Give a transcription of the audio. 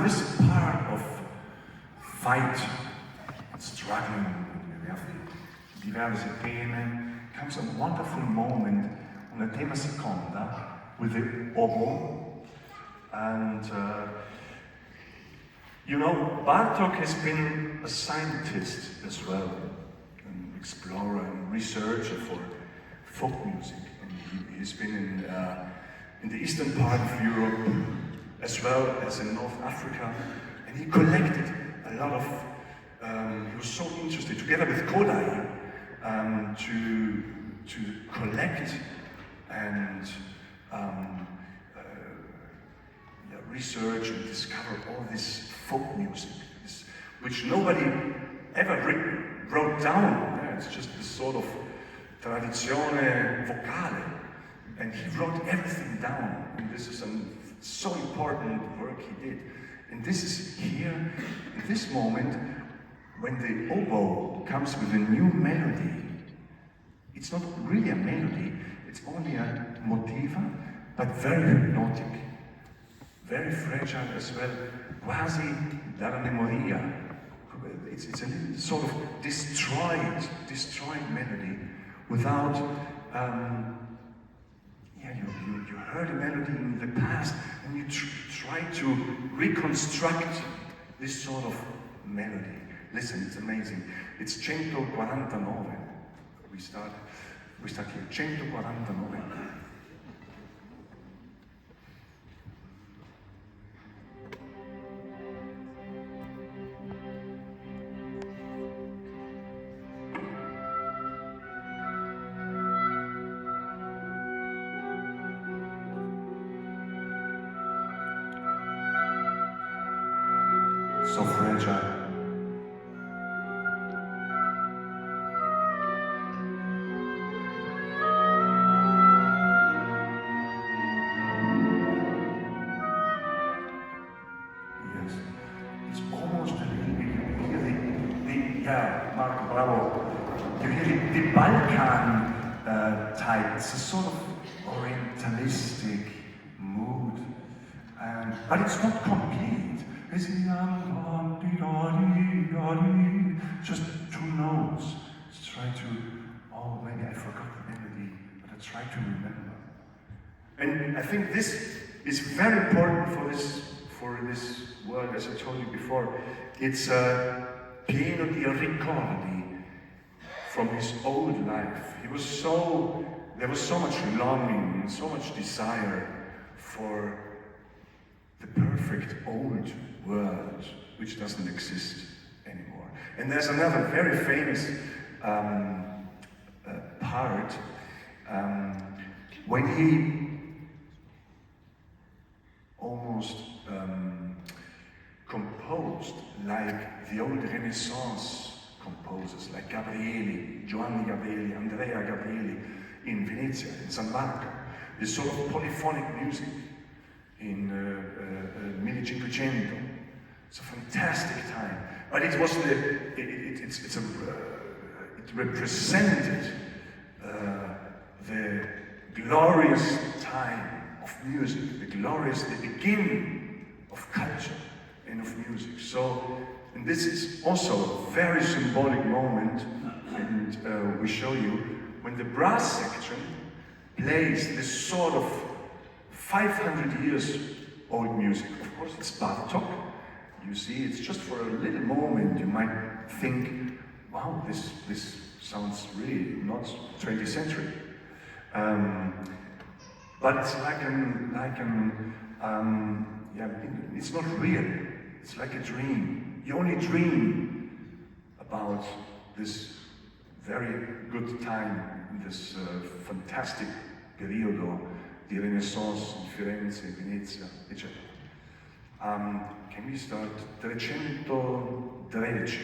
in this part of fight, struggling with diverse teme, comes a wonderful moment on the tema seconda with the oboe. And you know, Bàrtok has been a scientist as well, an explorer and researcher for folk music. And he's been in the eastern part of Europe as well as in North Africa. And he collected a lot of, he was so interested, together with Kodai, to collect and research and discover all this folk music, which nobody ever wrote down. Yeah, it's just this sort of tradizione vocale. And he wrote everything down. And this is a so important work he did. And this is here, in this moment, when the oboe comes with a new melody. It's not really a melody, it's only a motiva, but very hypnotic. Very fragile as well, quasi dalla memoria. It's a little sort of destroyed melody without, you heard a melody in the past and you try to reconstruct this sort of melody. Listen, it's amazing. It's 149. We start here, 149. So fragile. Yes, it's almost Marco, bravo. You hear the Balkan type. It's a sort of orientalistic mood, but it's not complete. It's just two notes. Let's try to, maybe I forgot the melody, but I try to remember. And I think this is very important for this work, as I told you before. It's pieno di ricordi from his old life. There was so much longing and so much desire for the perfect old world, which doesn't exist anymore. And there's another very famous part when he almost composed like the old Renaissance composers, like Giovanni Gabrieli, Andrea Gabrieli in Venezia, in San Marco. This sort of polyphonic music in 1500. It's a fantastic time, but it was it represented the glorious time of music, the beginning of culture and of music. So, and this is also a very symbolic moment, and we show you when the brass section plays this sort of 500 years old music. Of course, it's Bàrtok. You see, it's just for a little moment you might think, wow, this sounds really not 20th century. But it's it's not real. It's like a dream. You only dream about this very good time, this fantastic periodo di Renaissance in Firenze, Venezia, eccetera. Can we start 313?